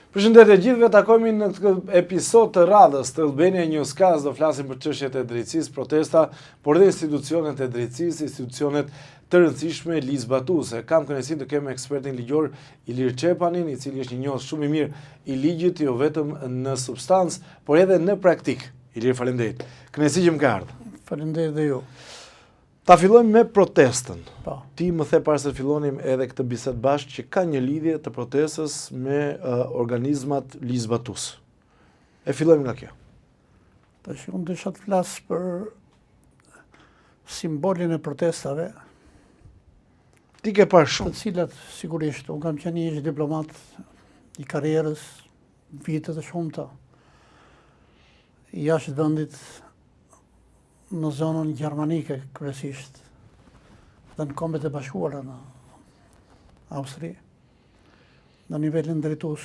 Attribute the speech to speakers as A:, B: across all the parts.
A: Përshëndetje gjithëve, takojmë në këtë episod të radhës të Albania Newscast, do flasim për çështjet e drejtësisë, protesta, por edhe institucionet e drejtësisë, institucionet të rëndësishme ligjzbatuese. Kam kënaqësinë të kem ekspertin ligjor Ilir Çepanin, i cili është një njohës shumë i mirë i ligjit, jo vetëm në substancë, por edhe në praktik. Ilir, faleminderit. Kënaqësi që më ka ardhur.
B: Faleminderit dhe ju.
A: Ta fillojmë me protestën.
B: Po.
A: Ti më the para se të fillonim edhe këtë bisedë bashkë që ka një lidhje të protestës me organizmat ligjzbatues. E fillojmë nga kjo.
B: Tash unë desha të flas për simbolin e protestave,
A: Ti ke parë
B: të
A: shumë.
B: cilat sigurisht unë kam qenë një diplomat i karrierës vite të shumta jashtë vendit, në zonën gjermanike kryesisht dhe në Kombet e Bashkuara në Austri, në nivelin drejtues.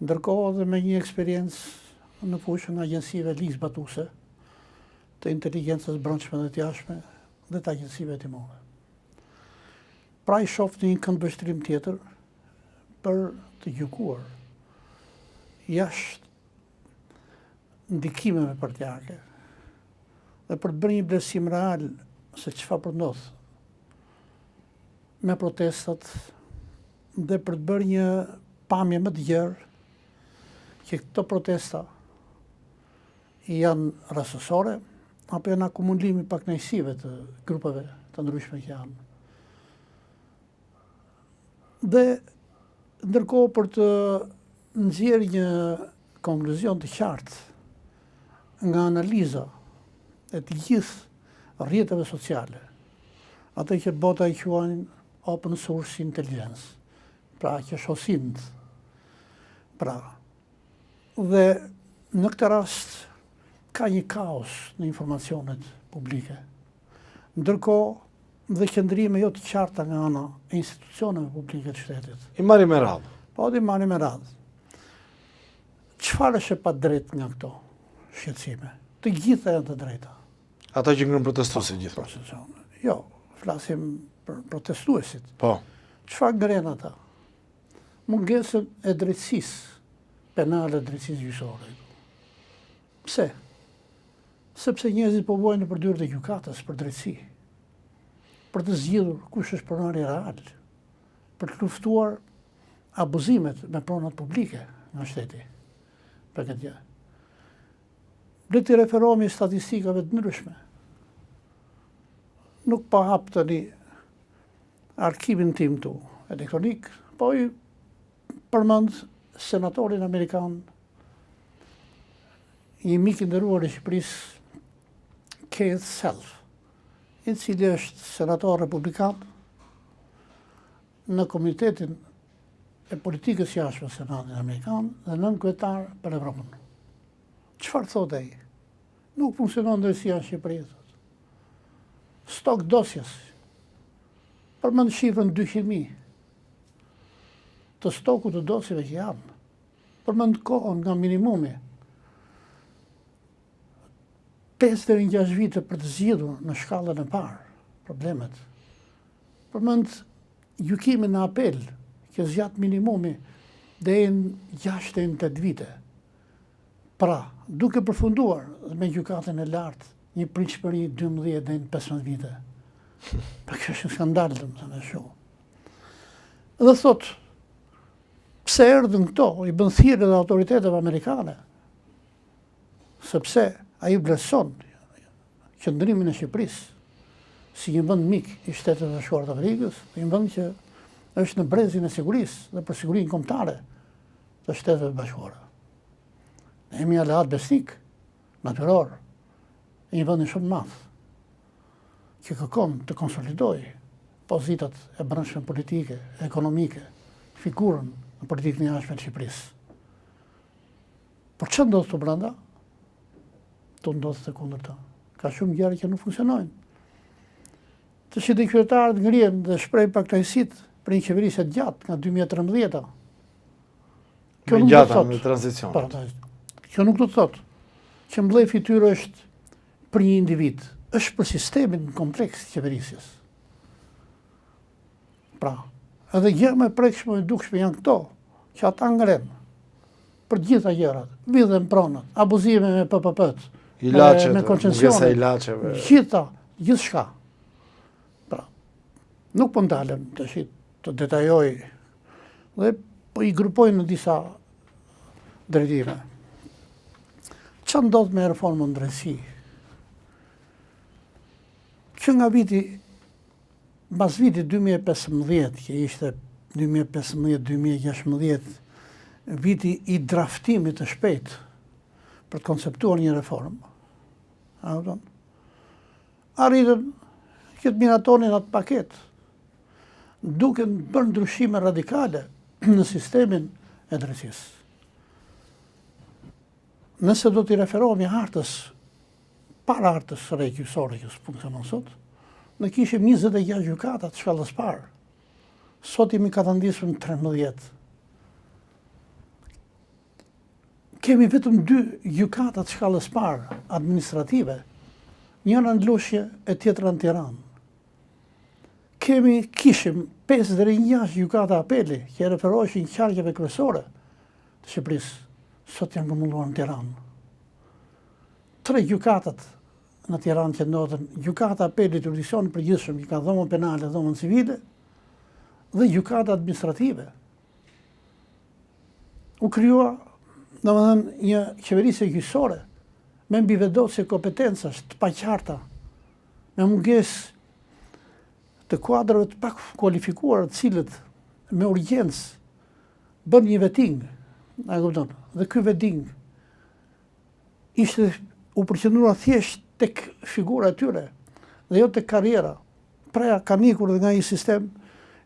B: Ndërkohë dhe me një eksperiencë në fushën e agjensive ligjzbatuese të inteligjencës brendshme dhe të jashtme dhe të agjensive hetimore. Pra i shoh një këndvështrim tjetër për të gjykuar jashtë ndikimeve partijake dhe për të bërë një vlerësim real se çfarë po ndodh me protestat dhe për të bërë një pamje më të gjerë që këto protesta janë rastësore apo janë akumulimi i pakënaqësive të grupeve të ndryshme që janë. Dhe ndërkohë për të nxjerrë një konkluzion të qartë nga analiza e të gjithë rrjeteve sociale, atë që bota i quajnë open source intelligence, pra që shosin. Pra, dhe në këtë rast ka një kaos në informacionet publike. Ndërkohë dhe qëndrime jo të qarta nga ana e institucioneve publike të shtetit.
A: I marrim me radhë.
B: Po, i marrim me radhë. Çfarë është e padrejtë nga këto shqetësime? Të gjitha janë të drejta.
A: Ata që ngrën protestuesit gjithmonë.
B: Jo, flasim për protestuesit.
A: Po.
B: Çfarë ngren ata? Mungesën e drejtësisë penale, drejtësisë gjyqësore. Pse? Sepse njerëzit po vojnë në përdyrë të gjykatës për drejtësi, për të zgjidhur kush është pronari real, për të luftuar abuzimet me pronat publike nga shteti. Për këtë gjë. Le të referohemi statistikave të ndryshme. Nuk pa hap tani arkimin tim tu elektronik, po i përmend senatorin amerikan, një mik i nderuar i Shqipërisë, Keith Self, i cili është senator republikan në Komitetin e Politikës Jashtme të Senatit Amerikan dhe nënkryetar për Evropën. Çfarë thotë ai? Nuk funksionon drejtësia në Shqipëri. Stok dosjes. Përmend shifrën 200.000 të stoku të dosjeve që janë. Përmend kohën nga minimumi 5 deri në 6 vite për të zgjidhur në shkallën e parë problemet. Përmend gjykimin në apel që zgjat minimumi deri në 6 deri në 8 vite. Pra, duke përfunduar me gjykatën e lartë një pritshmëri 12 deri në 15 vite. Për kjo është një skandal, domethënë shumë. Dhe thot, pse erdhën këto, i bën thirrje dhe autoriteteve amerikane, sepse ai vlerëson qëndrimin e Shqipërisë si një vend mik i Shtetit Bashkuar të Amerikës, një vend që është në brezin e sigurisë dhe për sigurinë kombëtare të Shteteve Bashkuara. Ne jemi aleat besnik, natyror, e një vend shumë madh, që kërkon të konsolidojë pozitat e brendshme politike, ekonomike, figurën në politikën e jashtme të Shqipërisë. Por ç'a ndodh këtu brenda? Të ndodh të kundërta. Ka shumë gjëra që nuk funksionojnë. Të që kryetarët ngrihen dhe shprehin pakënaqësitë për një qeveri të gjatë nga 2013.
A: Me gjata në tranzicion.
B: Kjo nuk do të thotë që mbledhja e fytyrë është për një individ, është për sistemin kompleks të qeverisjes. Pra, edhe gjë më e prekshme e dukshme janë këto, që ata ngren për gjitha gjërat, vidhen pronat, abuzime me PPP-t, me koncesionet, gjithçka. Pra, nuk po ndalem të detajoj dhe po i grupoj në disa drejtime. Që ndodh me reformën drejtësi? Që nga mbas viti 2015, që ishte 2015-2016, viti i draftimit të shpejt për të konceptuar një reformë, arritën që të miratonin atë paket, duke bërë ndryshime radikale në sistemin e drejtësisë. Nëse do t'i referohemi hartës, para hartës gjyqësore që funksionon sot, ne kishim 26 gjykata të shkallës parë. Sot jemi katëndisur në 13. Kemi vetëm 2 gjykata të shkallës parë administrative, njëra në Lushnjë e tjetra në Tiranë. Kishim 5 deri në 6 gjykata apeli që referoheshin qarqeve kryesore të Shqipërisë, sot janë grumbulluar në Tiranë. 3 gjykatat në Tiranë që ndodhen, gjykata apeli të jurisdiksionit përgjithshëm, që ka dhomën penale, dhomën civile, dhe gjykata administrative. U krijua, domethënë, një qeverisje gjyqësore me mbivedosje kompetencash të paqarta, me mungesë të kuadrave të pak kualifikuar, të cilët me urgjencë bën një vetting, dhe ky vetting ishte u përqendruar thjesht tek figura e tyre dhe jo tek karriera. Pra kanë ikur dhe nga një sistem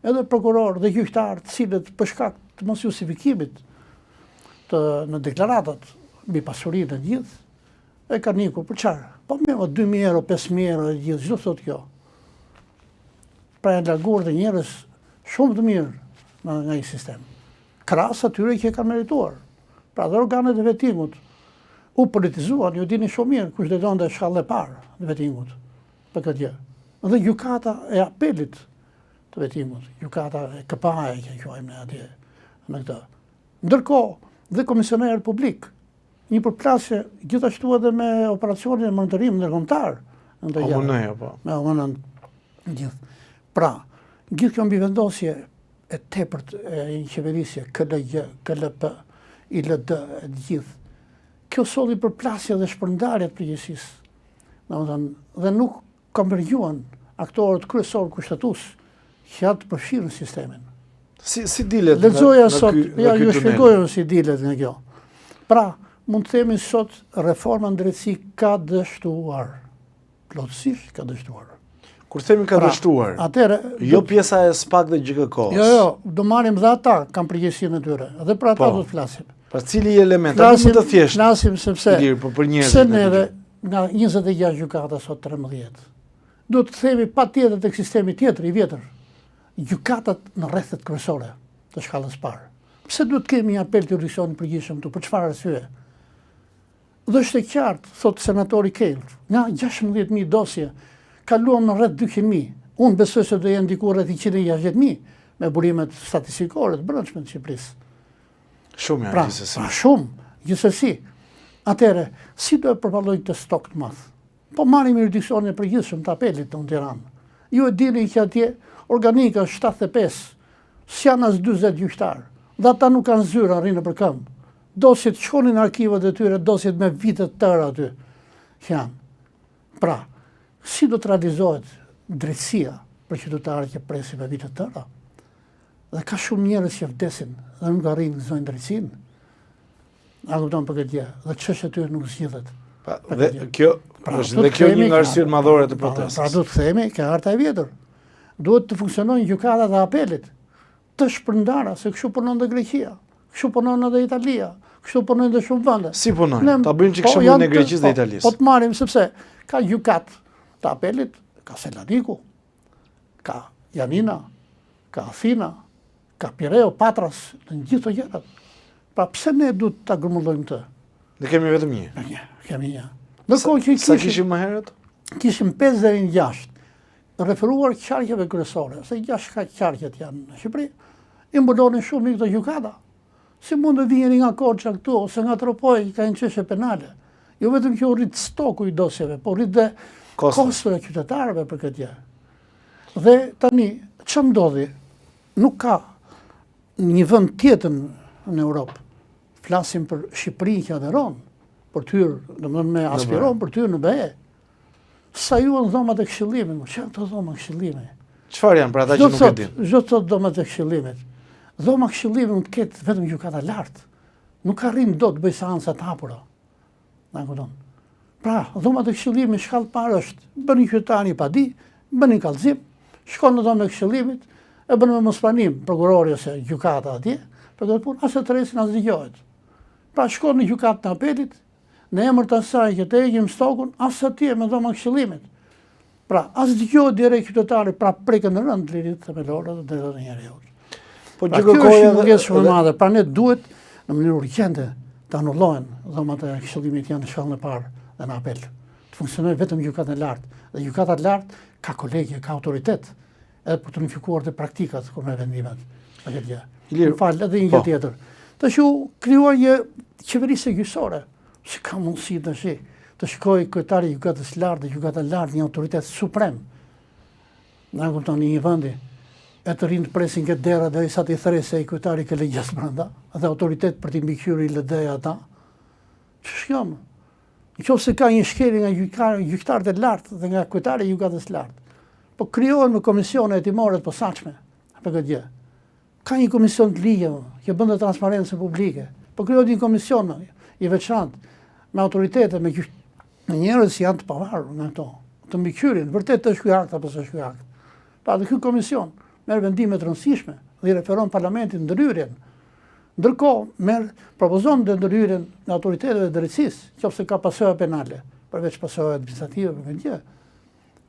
B: edhe prokuror dhe gjyqtar, të cilët për shkak të mos justifikimit në deklaratat mbi pasurinë e gjithë, e kanë ikur për çfarë? Po me 2.000 euro, 5.000 euro e gjithë, çdo thot kjo. Pra janë larguar dhe njerëz shumë të mirë nga një sistem. Krahas atyre që e kanë merituar. Pra dhe organet e vettingut u politizuan, ju dini shumë mirë kush donte shkallën e parë të vettingut për këtë gjë. Dhe gjykata e apelit të vettingut, gjykata e KPA-ja që quajmë ne atje në këtë. Ndërkohë, dhe Komisioneri Republik, një përplasje gjithashtu edhe me operacionin e monitorimit ndërkombëtar. Me OMN gjithë. Pra, gjithë kjo mbivendosje e tepërt e një qeverisje, KLG, KLP, ILD e gjithë, kjo solli përplasje dhe shpërndarje të përgjegjësisë. Dhe nuk konvergjuan aktorët kryesor kushtetues që atë përfshirën sistemin.
A: Si dilet
B: lexoja sot, ja ju shpjegoj si dilet nga kjo. Pra, mund të themi sot reforma në drejtësi ka dështuar. Plotësisht ka dështuar.
A: Kur themi ka dështuar, jo pjesa e SPAK dhe GKK-s.
B: Jo, do marrim dhe ata kanë përgjegjësinë e tyre. Dhe për ata do të flasim.
A: Pra cili element, atë më të thjeshtë.
B: Flasim sepse
A: për
B: pse neve nga 26 gjykata sot 13. Do të themi patjetër tek sistemi tjetër i vjetër. Gjykatat në rrethet kryesore të shkallës parë. Pse duhet kemi një apel të jurisdiksionit përgjithshëm këtu, për çfarë arsye? Dhe është e qartë, thot senatori Kell, nga 16.000 dosje kaluan në rreth 200.000. Unë besoj se do jenë diku rreth 160.000 me burimet statistikore të brendshme të Shqipërisë.
A: Shumë janë gjithsesi.
B: Shumë, gjithsesi. Atëherë, si do e përballojnë këtë stok të madh? Po marrim jurisdiksionin e përgjithshëm të apelit në Tiranë. Ju e dini që atje organika është 75, s'janë as 40 gjyqtar. Dhe ata nuk kanë zyrë, arrinë për këmbë. Dosjet shkonin në arkivat e tyre, dosjet me vite të tëra aty. Pra, si do të realizohet drejtësia për qytetarët që presin me vite të tëra? Dhe ka shumë njerëz që vdesin dhe nuk arrin të zojnë drejtësinë. A kupton për këtë gjë? Dhe çështja e tyre nuk zgjidhet.
A: Dhe kjo është dhe kjo një nga arsyet madhore të protestës.
B: Pra do të themi që harta e vjetër. Duhet të funksionojnë gjykatat e apelit të shpërndara, se kështu punon dhe Greqia, kështu punon edhe Italia, kështu punon dhe shumë vende.
A: Si punojnë? Ta bëjnë që kështu e Greqisë dhe Italisë.
B: Po të marrim sepse ka gjykat të apelit, ka Selaniku, ka Janina, ka Athina, ka Pireo, Patras, në gjithë të gjërat. Pra pse ne duhet ta grumullojmë të?
A: Ne kemi vetëm një.
B: Kemi një.
A: Sa kishim më herët?
B: Kishim 5 deri në 6. Referuar qarqeve kryesore, se 6 qarqet janë në Shqipëri, i mbulonin shumë këto gjykata. Si mund të vijeni nga Korça këtu, ose nga Tropoj, ka një çështje penale. Jo vetëm që u rrit stoku i dosjeve, por rrit dhe kosto e qytetarëve për këtë gjë. Dhe tani, ç'm ndodhi? Nuk ka një vend tjetër në Europë. Flasim për Shqipërinë që adheron, për të hyrë, domethënë me aspiron për të hyrë në BE. Sa ju në dhomat e këshillimit, që janë të dhoma këshillimit?
A: Çfarë janë për ata që nuk e dinë?
B: Çdo thot dhomat e këshillimit. Dhoma këshillimit mund të ketë vetëm gjykata lart. Nuk arrin dot të bëj seanca të hapura. Na kupton? Pra, dhomat e këshillimit shkallë parë është bën një qytetar pa di, bën një kallëzim, shkon në dhomat e këshillimit, e bën me mospranim prokurori ose gjykata atje, për këtë punë as tresin as dëgohet. Pra shkon në gjykatën e apelit, në emër të asaj që të heqim stokun, as atje me dhomat e këshillimit. Pra, as dëgohet direkt qytetari, pra prekën në rënd lirit themelore dhe drejtat e njeriut.
A: Po
B: Pra, kjo është një mungesë shumë e madhe. Pra ne duhet në mënyrë urgjente të anullohen dhomat e këshillimit janë në shkallën e parë dhe në apel. Të funksionojë vetëm gjykata e lartë. Dhe gjykata e lartë ka kolegje, ka autoritet, edhe për të unifikuar të praktikat kur me vendimet. Më fal, edhe një gjë tjetër. Tash u krijuar një qeveri gjyqësore. Si ka mundësi të shkojë kryetari i gjykatës së lartë, gjykata e lartë, një autoritet suprem. Na kupton një vendi e të rinë të presin këtë dera dhe i sa t'i thresë i kryetari ke legjas brenda, dhe autoritet për t'i mbikëqyrë i lëdeja ata. Që shkjom? Në qoftë se ka një shkeli nga gjyktarët e lartë dhe nga kryetari i gjykatës së lartë, po krijohen me komisione hetimore të posaçme për këtë gjë. Ka një komision të ligjeve që bën të transparencën publike, po krijohet një komision i veçantë me autoritete, me njerëz që janë të pavarur nga ato, të mbikëqyrin, vërtet të është ky akt apo s'është ky akt. Pa dhe ky komision merr vendime të rëndësishme dhe i referon parlamentit ndërhyrjen. Ndërkohë merr propozon të ndërhyrjen në autoriteteve të drejtësisë, qoftë ka pasojë penale, përveç pasojë administrative për këtë gjë.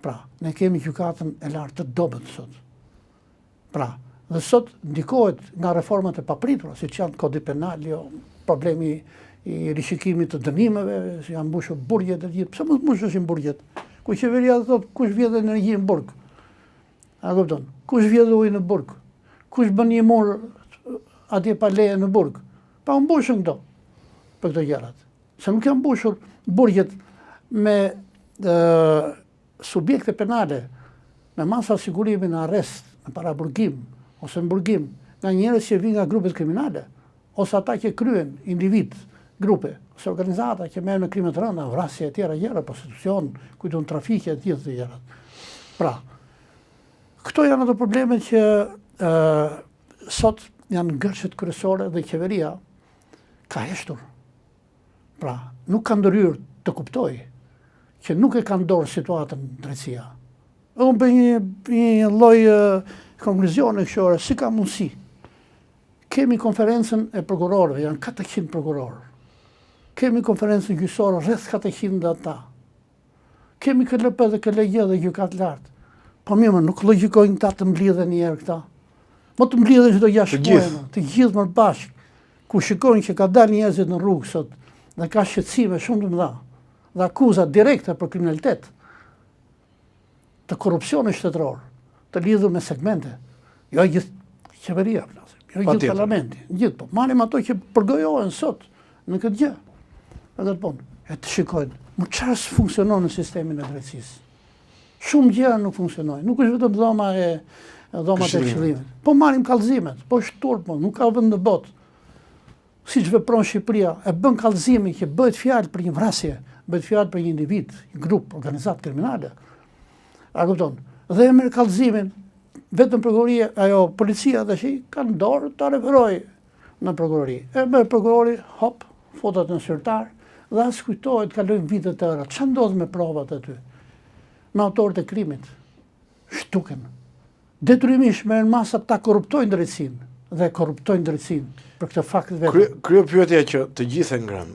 B: Pra, ne kemi gjykatën e lartë të dobët sot. Pra, dhe sot ndikohet nga reformat e papritura, siç janë kodi penal, jo problemi i rishikimit të dënimeve, si janë mbushur burgjet e gjithë. Pse mos mbushesin burgjet? Ku qeveria thot kush vjedh energji në burg? A kupton? Kush vjedh ujë në burg? Kush bën një mur atje pa leje në burg? Pa u mbushën këto për këto gjërat. Se nuk janë mbushur burgjet me subjekte penale, me masa sigurimi në arrest, në paraburgim, ose në burgim, nga njerëz që vinë nga grupet kriminale, ose ata që kryen individ, grupe, ose organizata që merren me krime të rënda, vrasje e tjera gjëra, prostitucion, kujton trafike e tjera gjërat. Pra, këto janë ato probleme që sot janë ngërçet kryesore dhe qeveria ka heshtur. Pra, nuk ka ndërhyrë të kuptoj që nuk e ka dorë situatën drejtësia. Unë për një lloj konkluzione këshore, si ka mundësi. Kemi konferencën e prokurorëve, janë 400 prokurorë. Kemi konferencën gjyqësore, rreth 400 dhe ata. Kemi KLP dhe KLG dhe gjykatë lartë. Po mirë, nuk logjikojnë ta të mblidhen një herë këta. Mo të mblidhen çdo 6 muaj, të gjithë më bashkë, ku shikojnë që ka dalë njerëzit në rrugë sot, dhe ka shqetësime shumë të mëdha, dhe akuza direkte për kriminalitet, të korrupsionit shtetëror, të lidhur me segmente. Jo gjithë qeveria, flasim, jo gjithë parlamenti, gjithë po. Marrim ato që përgojohen sot në këtë gjë. Në këtë punë, e të shikojnë, më çfarë funksionon në sistemin e drejtësisë. Shumë gjëra nuk funksionojnë. Nuk është vetëm dhomat e këshillimit. Po marrim kallëzimet, po është turp, nuk ka vend në botë. Siç vepron Shqipëria, e bën kallëzimin që bëhet fjalë për një vrasje, bëhet fjalë për një individ, një grup, organizatë kriminale. A kupton? Dhe e merr kallëzimin, vetëm prokuroria, policia tash kanë dorë ta referojë në prokurori. E merr prokurori, hop, fotot në sirtar, dhe as kujtohet kalojnë vite të tëra. Çfarë ndodh me provat aty? Me autorët e krimit, shtuken. Detyrimisht merren masa ta korruptojnë drejtësinë dhe korruptojnë drejtësinë për këtë fakt vetë.
A: Kryo pyetja që të gjithë e ngrën,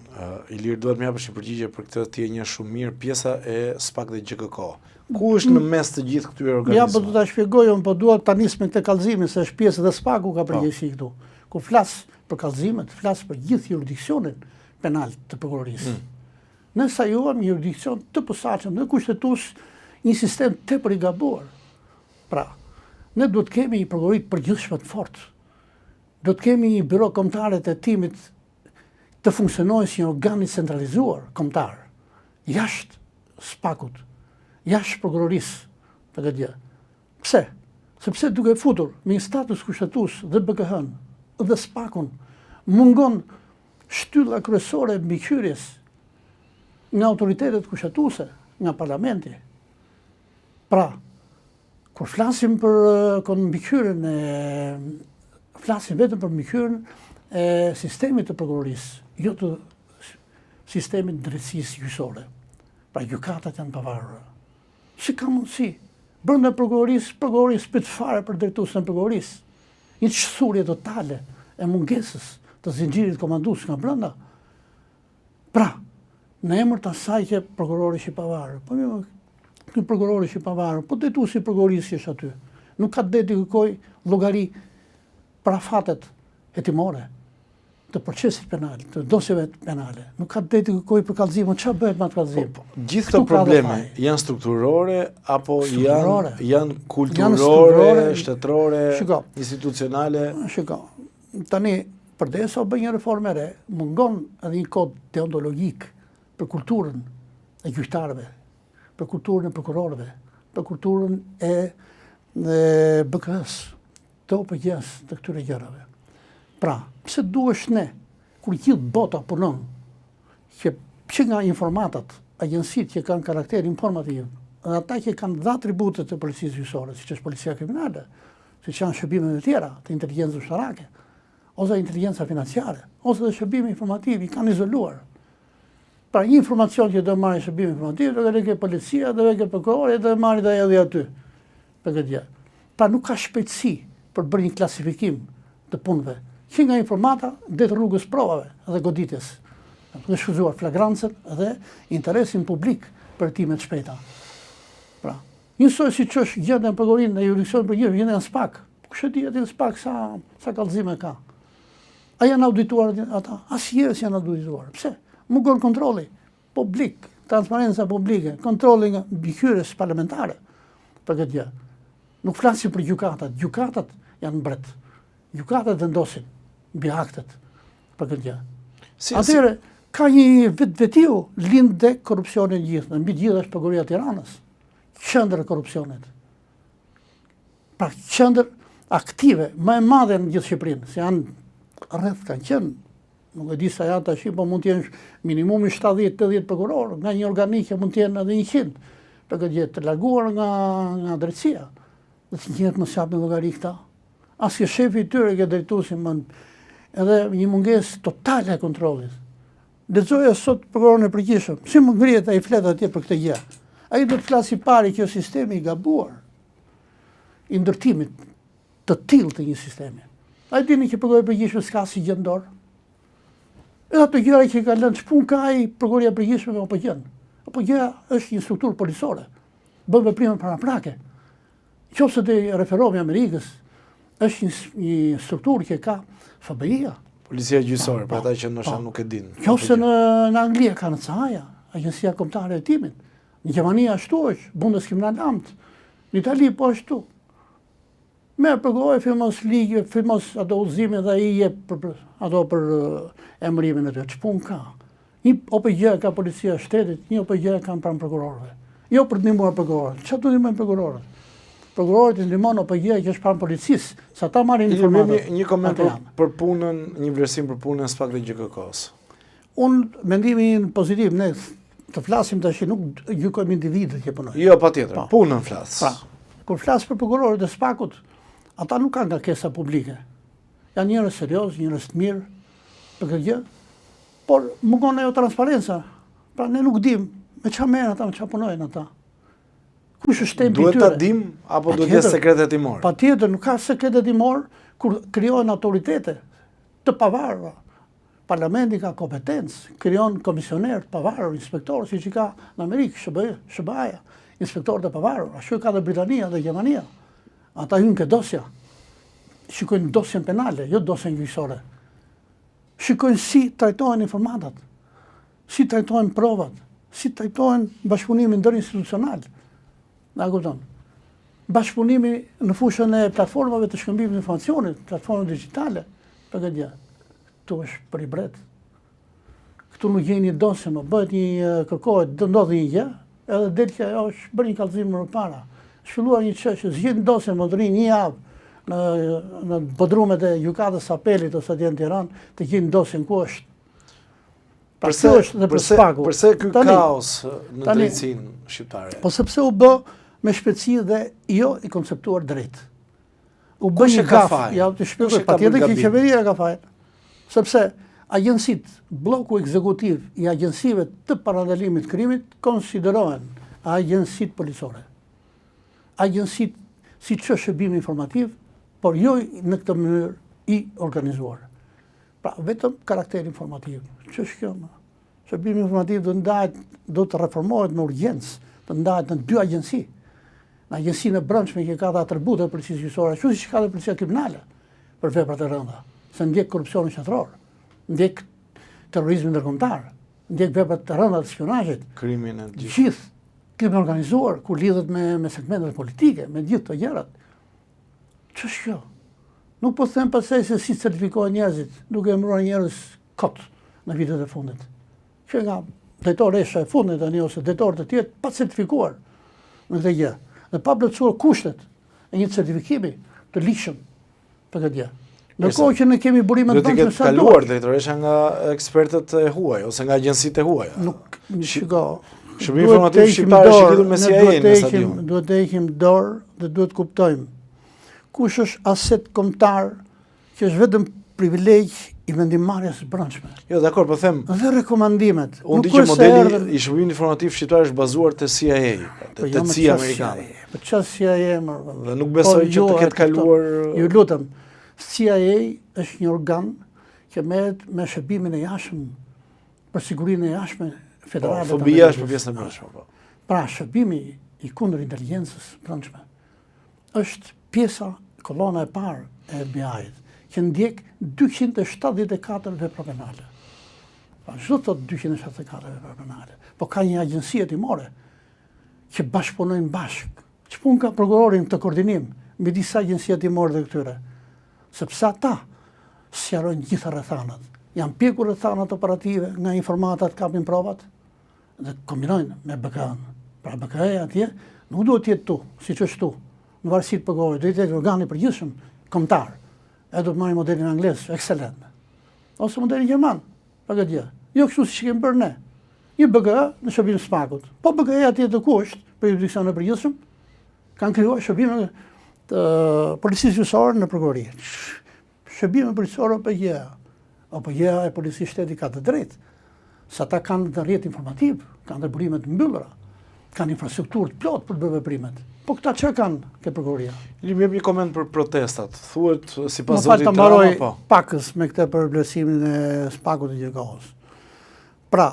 A: Ilir duhet më japësh një përgjigje për këtë të një shumë mirë pjesa e SPAK dhe GKK. Ku është në mes të gjithë këtyre organizmave? Ja,
B: po do ta shpjegoj, po dua ta nis me këtë kallëzimin se është pjesë dhe SPAK-u ka përgjegjësi këtu. Ku flas për kallëzimet, flas për gjithë jurisdiksionin penal të prokurorisë. Ne sajuam një jurisdiksion të posaçëm dhe kushtetues një sistem tepër i gabuar. Pra, ne duhet kemi një prokurori të përgjithshëm të fortë. do të kemi një biro kombëtare të timit të funksionojë si një organ i centralizuar kombëtar, jashtë SPAK-ut, jashtë prokurorisë për këtë gjë. Pse? Sepse duke futur me një status kushtetues dhe BKH-n dhe SPAK-un, mungon shtylla kryesore e mbikëqyrjes nga autoritetet kushtetuese, nga parlamenti. Pra, kur flasim për mbikëqyrjen flasim vetëm për mbikëqyrjen e sistemit të prokurorisë, jo të sistemit të drejtësisë gjyqësore. Pra, gjykatat janë pavarura. Si ka mundësi? Brenda prokurorisë, prokurori s'pyet fare për drejtuesin e prokurorisë. Një çthurje totale e mungesës të zinxhirit komandues nga brenda. Pra, në emër të asaj që prokurori është i pavarur, po mirë, ky prokurori është i pavarur, po drejtuesi i prokurorisë është aty. Nuk ka drejt të kërkoj llogari për afatet hetimore të procesit penal, të dosjeve penale. Nuk ka drejt të kërkoj për kallëzimin, çfarë bëhet me atë kallëzim?
A: Gjithë këto probleme janë strukturore apo janë kulturore, shtetërore, institucionale?
B: Shiko, tani përdesa u bë një reformë e re, mungon edhe një kod deontologjik për kulturën e gjyqtarëve, për kulturën e prokurorëve, për kulturën e BKS, të OPG-s, të këtyre gjërave. Pra, pse duhesh ne, kur gjithë bota punon, që nga informatat, agjensit që kanë karakter informativ, dhe ata që kanë dhe atributet të policisë gjyqësore, siç është policia kriminale, siç janë shërbimet e tjera të inteligjencës ushtarake, ose inteligjenca financiare, ose dhe shërbimi informativ, i kanë izoluar. Pra, një informacion që do marrë shërbimi informativ, do ke policia, do ke prokurori, do marrë dhe edhe aty. Për këtë gjë. Pra, nuk ka shpejtësi për bërë një klasifikim të punëve, që nga informata dhe të rrugës provave dhe goditjes, dhe shfuzuar flagrancën dhe interesin publik për timet shpejta. Pra, njësoj si që është gjendë në prokurorin në jurisdikcion për gjendë në SPAK, kështë di atë në SPAK sa kallëzime ka. A janë audituar ata? Asnjëherë janë audituar. Pse? Mungon kontrolli publik, transparenca publike, kontrolli nga mbikëqyrjes parlamentare për këtë gjë. Nuk flasim për gjykatat. Gjykatat janë mbret. Gjykatat vendosin mbi aktet për këtë gjë. Atëherë ka një vetvetiu lindë korrupsioni gjithë. Mbi gjithë është Prokuroria e Tiranës. Qendër e korrupsionit. Pra qendër aktive, më e madhe në gjithë Shqipërinë, se janë rreth kanë qenë, nuk e di sa janë tash, po mund të jenë minimumi 70-80 prokurorë, nga një organike mund të jenë edhe 100, për këtë gjë të larguar nga drejtësia. Dhe të njëtë mos japin llogari këta. Asnjë shefi i tyre që drejtuesi edhe një mungesë totale e kontrollit. Lexoja sot prokurorin e përgjithshëm, si më ngrihet ai flet atje për këtë gjë. Ai do të flasë pari që sistemi i gabuar i ndërtimit të tillë të një sistemi. Ai dini që prokurori i përgjithshëm s'ka si gjendor. Edhe ato gjëra që ka lënë çpun ka ai prokuroria e përgjithshme me OPG-n. OPG-a është një strukturë policore. Bën veprime paraprake. Qofse të referohemi Amerikës, është një strukturë që ka FBI-a.
A: Policia gjyqësore, për ata që ndoshta nuk e din.
B: Qofse në Angli ka NCA-ja, Agjencia Kombëtare e Hetimit. Në Gjermani ashtu është, Bundeskriminalamt. Në Itali po ashtu. Merë përgojë, filmos ato udhëzime dhe i jep ato për emërimin e të. Ç'pun ka? Një OPG ka policia e shtetit, një OPG ka pranë prokurorëve. Jo për të ndihmuar prokurorët. Çfarë do të ndihmojnë prokurorët? Prokurorët i ndihmon OPG që është pranë policisë, sa ta marrin informata.
A: Një koment për punën, një vlerësim për punën SPAK dhe GKK-s.
B: Unë mendimin pozitiv, ne të flasim tash, nuk gjykojmë individët që punojnë.
A: Jo, patjetër, punën flas.
B: Pra, kur flas për prokurorët e SPAK-ut, ata nuk kanë ngarkesa publike. Janë njerëz serioz, njerëz të mirë për këtë gjë, por mungon ajo transparenca. Pra ne nuk dim me çfarë merren ata, me çfarë punojnë ata. Kush është tempi i tyre?
A: Duhet ta dim apo duhet të jetë sekret hetimor?
B: Patjetër, nuk ka sekret hetimor kur krijohen autoritete të pavarura. Parlamenti ka kompetencë, krijon komisioner të pavarur, inspektor, siç i ka në Amerikë, SBA-ja, inspektorë të pavarur, ashtu ka dhe Britania dhe Gjermania. Ata hynë ke dosja, shikojnë dosjen penale, jo dosjen gjyqësore. Shikojnë si trajtohen informatat, si trajtohen provat, si trajtohen bashkëpunimi ndërinstitucional. Na kupton? Bashkëpunimi në fushën e platformave të shkëmbimit të informacionit, platformave digjitale, Përgjëtja, këtu është për i bret. Këtu nuk gjeni dosje më, bëhet një kërkohet, të ndodhë një gjë, edhe del që ajo është bërë një kallëzim më para. Shfilluar një çështje, zgjidh dosjen më të rinë një javë në bodrumet e gjykatës apelit ose atje në Tiranë, të gjejnë dosjen ku është.
A: Përse ky kaos në drejtsinë shqiptare?
B: Po sepse u bë me shpejtësi dhe jo i konceptuar drejt. U bë një gaf, ja të shpjegoj, patjetër që qeveria ka fajin. Sepse agjencitë, bloku ekzekutiv i agjencive të parandalimit krimit konsiderohen agjencitë policore. Agjencitë si që shërbim informativ, por jo në këtë mënyrë i organizuar. Pra, vetëm karakter informativ. Që është kjo? Shërbimi informativ do të reformohet në urgjencë, të ndahet në 2 agjenci. Në agjencinë e brendshme që ka të atribute e policisë gjyqësore, ashtu siç ka dhe policia kriminale për veprat e rënda. Se ndjek korrupsionin shtetëror, ndjek terrorizmin ndërkombëtar, ndjek veprat të rënda të spionazhit,
A: krimin e
B: gjithë krimin organizuar ku lidhet me segmentet politike, me gjithë të gjërat. Ç'është kjo? Nuk po them pastaj se si certifikohen njerëzit, duke emëruar njerëz kot në vitet e fundit. Që nga drejtori e fundit tani ose drejtorë të tjerë pa certifikuar në këtë gjë. Dhe pa plotësuar kushtet e një certifikimi të ligjshëm për këtë gjë. Ndërkohë që ne kemi burime të
A: brendshme sa do. Kaluar drejtoresha nga ekspertët e huaj ose nga agjencitë e huaja.
B: Nuk shiko.
A: Shërbimi informativ shqiptar është lidhur me CIA-n në stadium.
B: Duhet të heqim dorë dhe duhet të kuptojmë kush është aset kombëtar që është vetëm privilegj i vendimmarrjes së brendshme.
A: Jo, dakor, po them.
B: Dhe rekomandimet.
A: Unë di që modeli i shërbimit informativ shqiptar është bazuar te CIA, te CIA amerikane.
B: Po çfarë CIA më?
A: Dhe nuk besoj që të ketë kaluar.
B: Ju lutem. CIA është një organ që merret me shërbimin e jashtëm për sigurinë e jashtme federale.
A: Po, FBI është për pjesën e brendshme.
B: Pra, shërbimi i kundër inteligjencës brendshme është pjesa, kolona e parë e FBI-t, që ndjek 274 vepra penale. Çdo thot 274 vepra penale, po ka një agjenci hetimore që bashkëpunojnë bashkë. Ç'pun ka prokurorin të koordinim me disa agjenci hetimore të këtyre, sepse ata sqarojnë gjitha rrethanat. Janë pjekur rrethanat operative, nga informatat kapin provat dhe kombinojnë me BK-n. Pra BK-ja atje nuk duhet të jetë tu, siç është tu, në varësi të prokurorit, duhet të jetë organi i përgjithshëm kombëtar. E do të marrë modelin anglez, excelent. Ose modelin gjerman, për këtë gjë. Jo kështu si që kemi bërë ne. Një BKA në shërbim SPAK-ut. Po BKA atje të kusht, për jurisdiksion e përgjithshëm, kanë krijuar shërbime të policisë gjyqësore në prokurori. Shërbime policisore OPJ-a. OPJ-a e policisë shteti ka të drejtë. Sa ata kanë të rrjet informativ, kanë të burime të mbyllura, kanë infrastrukturë të plot për të bërë veprimet. Po këta që kanë ke prokuroria?
A: Më jep një koment për protestat. Thuhet sipas
B: zotit Trama po. Pakës me këtë për vlerësimin e SPAK-ut të gjykatës. Pra,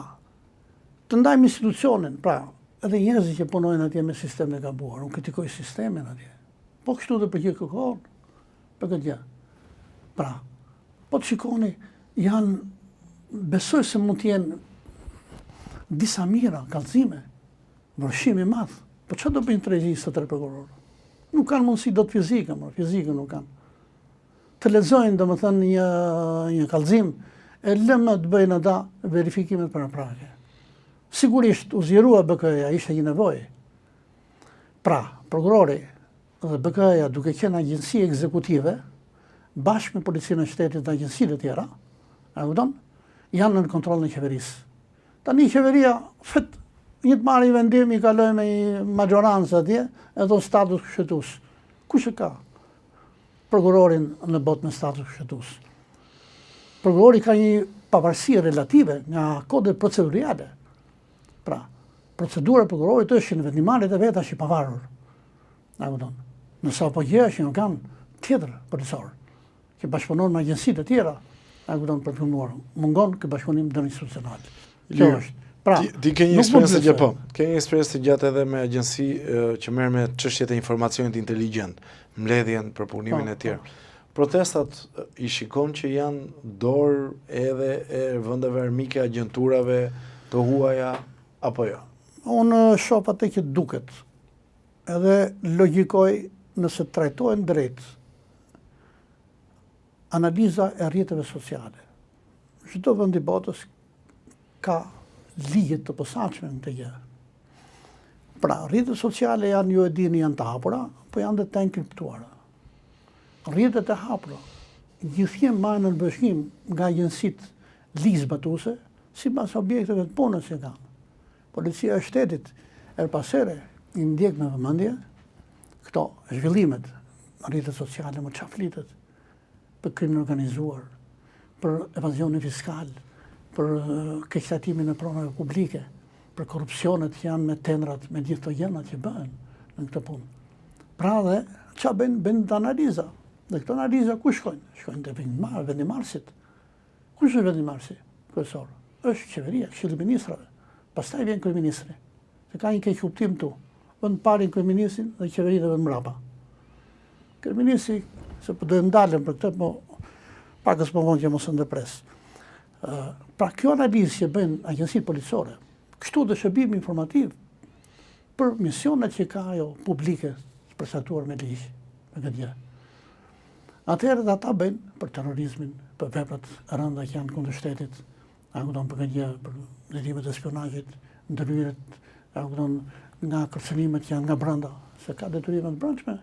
B: të ndajmë institucionin, pra, edhe njerëzit që punojnë atje me sistemin e gabuar, unë kritikoj sistemin atje. Po kështu dhe për gjithë kërkohon, për këtë gjë. Pra, po të shikoni, janë, besoj se mund të jenë disa mira, kallëzime, vërshimi madh. Po që do bëjnë të regjistë të prokurorë? Nuk kanë mundësi do të fizikën nuk kanë. Të lexojnë, do më thënë, një kallëzim, e lëmë të bëjnë ata verifikimet për në prake. Sigurisht, u zgjerua BK-ja, ishte një nevojë. Pra, prokurori dhe BK-ja duke qenë agjenci ekzekutive, bashkë me policinë e shtetit dhe agjencitë të tjera, janë në kontroll në qeverisë. Tani qeveria, një të marrë i vendim, i kaloj me majorancë atje, e do status kështetus. Kush e ka prokurorin në botë me status kështetus? Prokurori ka një pavarësi relative nga kodet proceduriale. Pra, procedura e prokurorit është që në vendimarrjet e veta është i pavarur. Nëse OPJ është një organ tjetër policor, që bashkëpunon me agjencitë të tjera, për të punuar. Mungon kë bashkëpunim ndërinstitucional. Kjo është. Pra,
A: ti ke një eksperiencë gjatë, ke një eksperiencë gjatë edhe me agjenci që merr me çështjet e informacionit inteligjent, mbledhjen për punimin e tjerë. Protestat i shikon që janë dorë edhe e vendeve armike, agjenturave të huaja apo jo?
B: Unë shoh atë që duket. Edhe logjikoj nëse trajtohen drejt. Nëse trajtohen drejt, edhe analiza e rrjeteve sociale. Çdo vend i botës ka ligje të posaçme në të gjë. Pra, rrjetet sociale janë, ju e dini, janë të hapura, po janë dhe të enkriptuara. Rrjetet e hapura, gjithjem marrën në bashkim nga agjensitë ligjzbatuese, sipas objekteve të punës që kanë. Policia e shtetit pas here i ndjek me vëmendje këto zhvillimet në rrjetet sociale, më çfarë flitet për krimin organizuar, për evazionin fiskal, për keqtatimin e pronave publike, për korrupsionet që janë me tendrat, me gjithë të gjërat që bëhen në këtë punë. Pra dhe çfarë bëjnë të analiza. Dhe këto analiza ku shkojnë? Shkojnë te vendimarrësit. Kush është vendimarrësi? Kryesor. Është qeveria, Këshilli i Ministrave. Pastaj vjen kryeministri. Se ka një keq kuptim këtu. Vend parin kryeministrin dhe qeveritë vën mbrapa. Kryeministri, se po do të ndalem për këtë, po pakës po vonë që mos e ndepres. Pra kjo analizë që bëjnë agjensitë policore, kështu dhe shërbim informativ për misionet që ka ajo publike përcaktuar me ligj, me këtë gjë. Atëherë dhe ata bëjnë për terrorizmin, për veprat e rënda që janë kundër shtetit, për këtë gjë, për ndërtimet e spionazhit, ndërhyrjet, nga kërcënimet që janë nga brenda, se ka detyrime të brendshme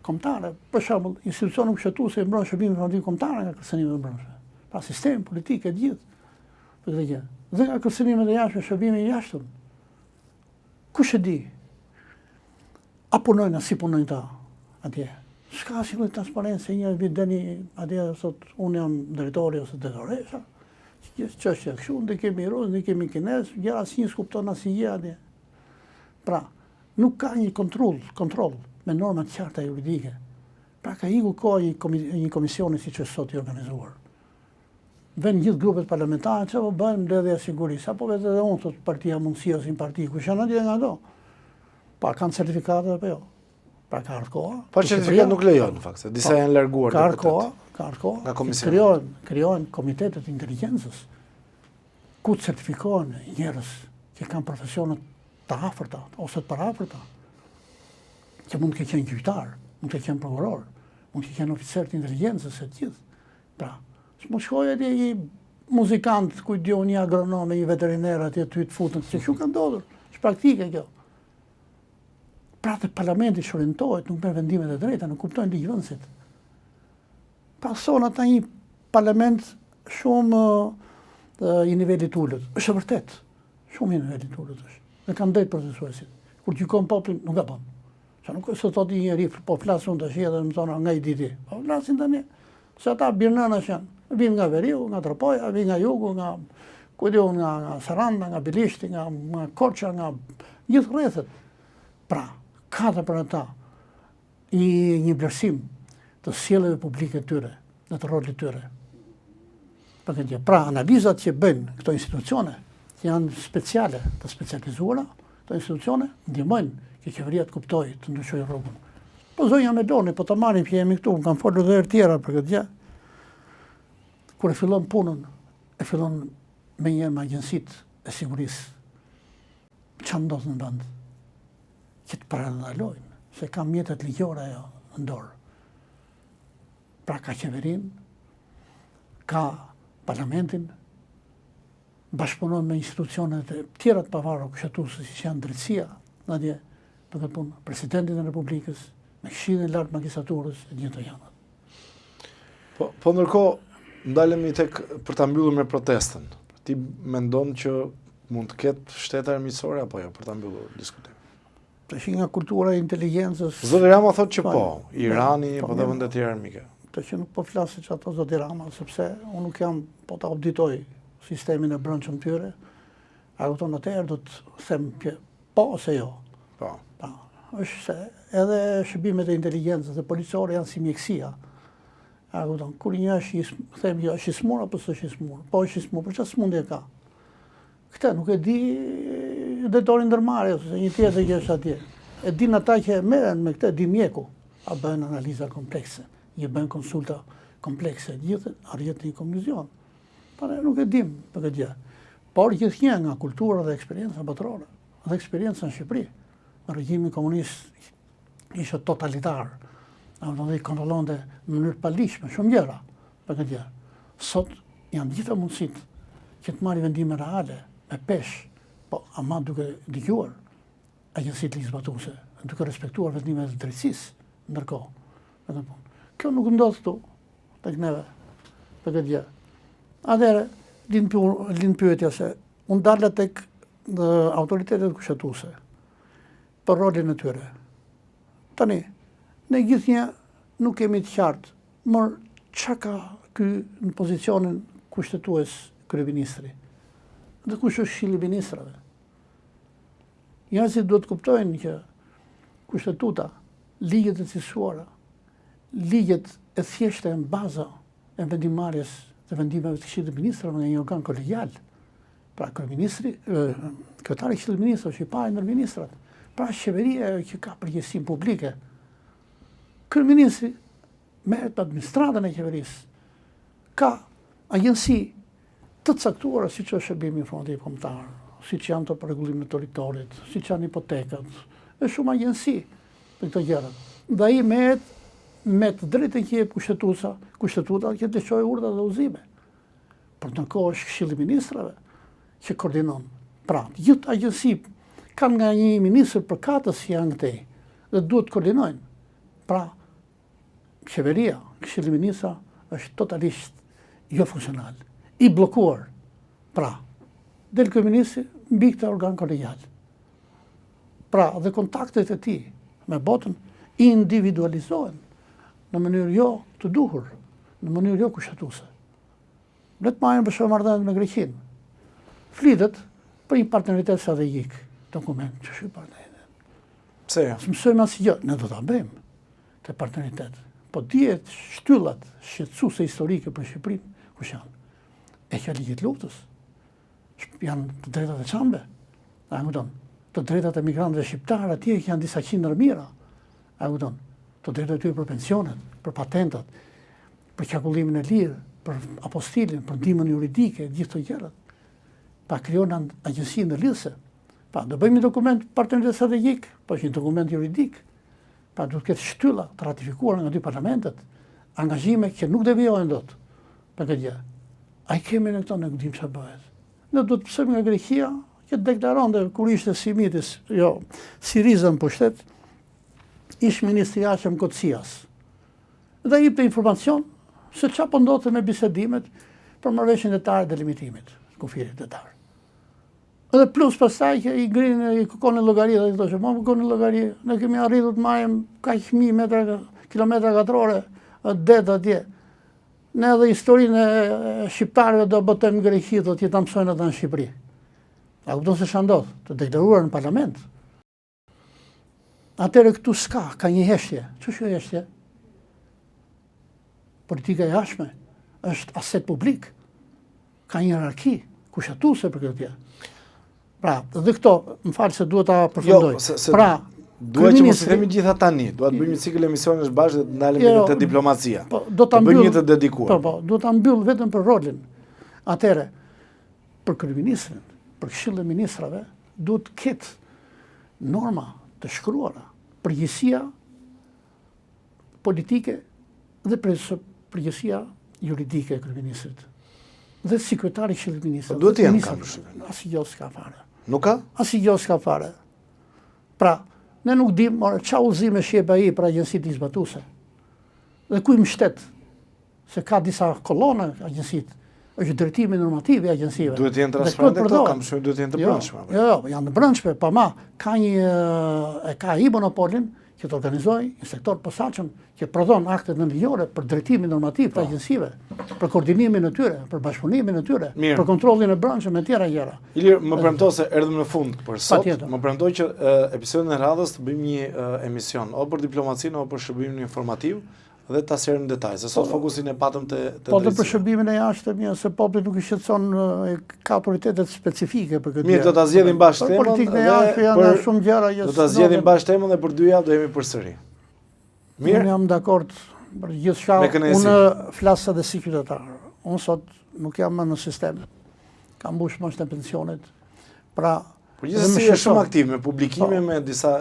B: kombëtare. Për shembull, institucione mbështetuese i mbron shërbimin informativ kombëtar nga kërcënimet e brendshme. Pra sistemi politik e gjithë për këtë gjë. Dhe nga kërcënimet e jashtme, shërbimi i jashtëm. Kush e di? A punojnë, a si punojnë ta atje? S'ka asnjë lloj transparencë, një vit deni atje sot unë jam drejtori ose drejtoresha. Çështja kështu, ne kemi rus, ne kemi kinez, gjëra asnjë s'kupton asnjë atje. Pra, nuk ka një kontroll me norma të qarta juridike. Pra ka iku kohë një komisioni siç është sot i organizuar. Vën gjithë grupet parlamentare që po bëjnë mbledhje sigurisë, apo vetë edhe unë thot partia mundësia si parti, kush janë atje nga ato? Pa kanë certifikate apo jo? Pra ka ardhur koha.
A: Po certifikat nuk lejon në fakt, se disa janë larguar
B: ka ardhur koha.
A: Nga komisioni.
B: Krijohen komitetet e inteligjencës ku certifikohen njerëz që kanë profesione të afërta ose të paraafërta. Që mund të kenë gjyqtar, mund të kenë prokuror, mund të kenë oficer të inteligjencës e të gjithë. Pra, s'mund shkojë atje një muzikant, ku diu një agronom, një veteriner atje ty të futën, se çu ka ndodhur, është praktike kjo. Pra të parlamenti shorientohet, nuk merr vendimet e drejta, nuk kuptojnë ligjvënësit. Pra son ata një parlament shumë i nivelit ulët. Është vërtet, shumë i nivelit ulët është. Dhe kanë drejt procesuesit. Kur gjykon popullin, nuk e bën. Sa nuk është thotë një njeri, po flasun tash edhe më thonë nga i diti. Po flasin tani. Se ata birnanash janë. Vinë nga Veriu, nga Tropoja, vinë nga Jugu, nga nga Saranda, nga Bilishti, nga Korça, nga gjithë rrethet. Pra, ka dhe për ata një vlerësim të sjelljeve publike të tyre, dhe të rolit tyre. Pra, analizat që bëjnë këto institucione, që janë speciale, të specializuara, këto institucione ndihmojnë që qeveria të kuptojë, të ndryshojë rrugën. Po zonja Meloni, po të marrim që jemi këtu, kanë folur dhe herë tjera për këtë gjë. Kur e fillon punën, e fillon me një me agjensitë e sigurisë. Çfarë ndodh në vend? Që të parandalojnë, se ka mjetet ligjore ajo në dorë. Pra ka qeverinë, ka parlamentin, bashkëpunon me institucionet e tjera të pavarura kushtetuese si janë drejtësia, madje për këtë punë, presidentin e Republikës, me Këshillin e Lartë Magjistraturës e gjithë të janë.
A: Po ndërkohë, ndalemi tek për ta mbyllur me protestën. Ti mendon që mund të ketë shtete armiqësore apo jo për ta mbyllur diskutimin?
B: Tash nga kultura e inteligjencës.
A: Zoti Rama thotë që po, Irani po dhe vende të tjera armike.
B: Tash nuk po flas që ato zoti Rama, sepse unë nuk jam po ta auditoj sistemin e brendshëm tyre. A kupton atëherë do të them që po ose jo.
A: Po.
B: Është se edhe shërbimet e inteligjencës dhe policore janë si mjekësia. A kupton, kur një është them jo është i smur apo s'është i smur. Po është i smur, për çfarë smundje ka? Këtë nuk e di drejtori ndërmarrjes ose një tjetër që është atje. E din ata që merren me këtë, di mjeku, a bën analiza komplekse, një bën konsulta komplekse, gjithë arrihet në një konkluzion. Po ne nuk e dim për këtë gjë. Por gjithnjë nga kultura dhe eksperjenca botërore, dhe eksperjenca në Shqipëri, në regjimin komunist ishte totalitar. I kontrollonte në mënyrë palishme shumë gjëra. për këtë gjë. Sot janë gjitha mundësit që të marrë vendime reale, me pesh, po ama duke dëgjuar agjensitë ligjzbatuse, duke respektuar vendimet e drejtësisë, ndërkohë. Kjo nuk ndodh këtu, tek neve, për këtë gjë. Atëherë, lind pyetja se unë dalë tek autoritetet kushtetuese për rolin e tyre. Tani, ne gjithnjë nuk kemi të qartë, mor çka ka ky në pozicionin kushtetues kryeministri? Dhe kush është Këshilli i Ministrave? Njerëzit duhet të kuptojnë që kushtetuta, ligjet e cilësuara, ligjet e thjeshta në baza e vendimarrjes të vendimeve të Këshillit të Ministrave nga një organ kolegial. Pra kryeministri, kryetari i Këshillit të Ministrave është i parë ndër ministrat. Pra qeveria që ka përgjegjësinë publike. Kryeministri merret me administratën e qeverisë. Ka agjenci të caktuara siç është shërbimi informativ kombëtar, siç janë të rregullimet të territorit, siç janë hipotekat. Është shumë agjenci për këto gjëra. Dhe ai merret me të drejtën që jep kushtetuta që të çojë urdhra dhe udhëzime. Por ndërkohë është Këshilli i Ministrave që koordinon. Pra, gjithë agjenci kanë nga një ministër përkatës janë këtej dhe duhet të koordinojnë. Pra, qeveria, Këshilli i Ministrave është totalisht jo funksional, i bllokuar. Pra, del kryeministri mbi këtë organ kolegial. Pra, dhe kontaktet e tij me botën individualizohen në mënyrë jo të duhur, në mënyrë jo kushtetuese. Le të marrim për shembull marrëdhënien me Greqinë. Flitet për një partneritet strategjik, dokument që është partneritet.
A: Pse jo?
B: Mësojmë asgjë, ne do ta bëjmë të partneritet. Po dihet shtyllat shqetësuese historike për Shqipërinë, kush janë? E që ligjit luftës. Janë të drejtat e çambe. A kupton? Të drejtat e migrantëve shqiptarë atje që janë disa qindër mijëra. A kupton? Të drejtat e tyre për pensionet, për patentat, për qarkullimin e lirë, për apostilin, për ndihmën juridike, gjithë këto gjëra. Pa krijon agjencinë ndërlidhëse. Pa do bëjmë një dokument partneritet strategjik, po është një dokument juridik. Pa duhet të ketë shtylla të ratifikuara nga dy parlamentet, angazhime që nuk devijojnë dot për këtë gjë. Ai kemi në këto, ne dim çfarë bëhet. Ne duhet të pësojmë nga Greqia, që deklaronte kur ishte Simitis, Siriza në pushtet, ish ministri i jashtëm Kocias. Dhe jepte informacion se çfarë po ndodhte me bisedimet për marrëveshjen detare të limitimit, kufirit detar. Edhe plus pastaj që i grinë i kërkonin llogari dhe i thoshte, "Mo kërkoni llogari, ne kemi arritur të marrim kaq 1000 metra kilometra katrore det atje. Ne edhe historinë e shqiptarëve do botojmë në Greqi, do t'i ta mësojnë ata në Shqipëri." A kupton se ç'a ndodh? Të deklaruar në parlament. Atëherë këtu s'ka, ka një heshtje. Ç'është kjo heshtje? Politika e jashtme është aset publik. Ka një hierarki kushtetuese për këtë gjë. Pra, dhe këto, më falë se duhet ta përfundoj. Pra,
A: duhet që mos i themi gjitha tani, duhet bëjmë një cikël emisionesh bashkë dhe të ndalemi te diplomacia.
B: Po, do ta
A: bëjmë një të dedikuar.
B: Po, do ta mbyll vetëm për rolin. Atëherë, për kryeministrin, për Këshillin e Ministrave, duhet të ketë norma të shkruara, përgjegjësia politike dhe përgjegjësia juridike e kryeministrit. Dhe sekretari i Këshillit të Ministrave.
A: Duhet të jenë kam.
B: Asgjë s'ka fare.
A: Nuk ka?
B: Asgjë s'ka fare. Pra, ne nuk dim ç'a udhëzime shjep ai për agjencitë ligjzbatuese. Dhe ku i mbështet? Se ka disa kolona agjencitë. Është drejtimi normativ i agjencive.
A: Duhet të jenë transparente këto, kam shumë duhet të jenë të brendshme.
B: Jo, janë të brendshme, pa ma, ka ai monopolin që të organizojë një sektor posaçëm që prodhon akte nënligjore për drejtimin normativ të agjencive, për koordinimin e tyre, për bashkëpunimin e tyre, për kontrollin e brendshëm e tjera gjëra.
A: Ilir, më premto se erdhëm në fund për sot. Më premtoj që episodin e radhës të bëjmë një emision o për diplomacinë o për shërbimin informativ dhe ta sjerrim në detaj, se sot fokusin e patëm te
B: po të për shërbimin e jashtëm, se populli nuk i shqetëson, ka autoritetet specifike për këtë.
A: Mirë, do ta zgjedhim bashkë temën.
B: Politikën e jashtëm janë shumë gjëra që
A: do ta zgjedhim bashkë temën dhe për 2 javë do jemi përsëri. Mirë.
B: Unë jam dakord për gjithçka. Unë flas edhe si qytetar. Unë sot nuk jam më në sistem. Kam mbush moshën e pensionit. Pra,
A: por gjithsesi është shumë aktiv me publikime, me disa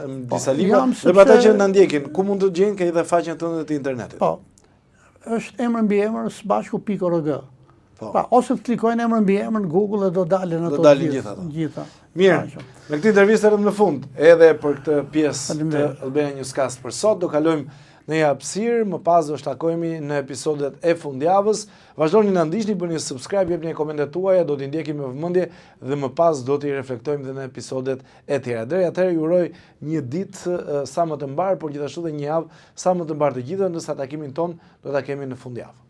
A: libra, dhe për ata që na ndjekin, ku mund të gjejnë edhe faqen tënde të internetit.
B: Po. është emër mbi emër sbashku.org.
A: Po.
B: Pra, ose të klikojnë emër mbi emër në Google dhe do dalin ato gjitha.
A: Mirë, me këtë intervistë në fund, edhe për këtë pjesë të Albania Newscast për sot, do kalojmë në një hapësirë, më pas do shtakohemi në episodet e fundjavës. Vazhdoni na ndiqni, bëni subscribe, jepni komentet tuaja, do t'i ndjekim me vëmendje dhe më pas do t'i reflektojmë dhe në episodet e tjera. Deri atëherë ju uroj një ditë sa më të mbar, por gjithashtu edhe një javë sa më të mbar të gjithëve, ndërsa takimin ton do ta kemi në fundjavë.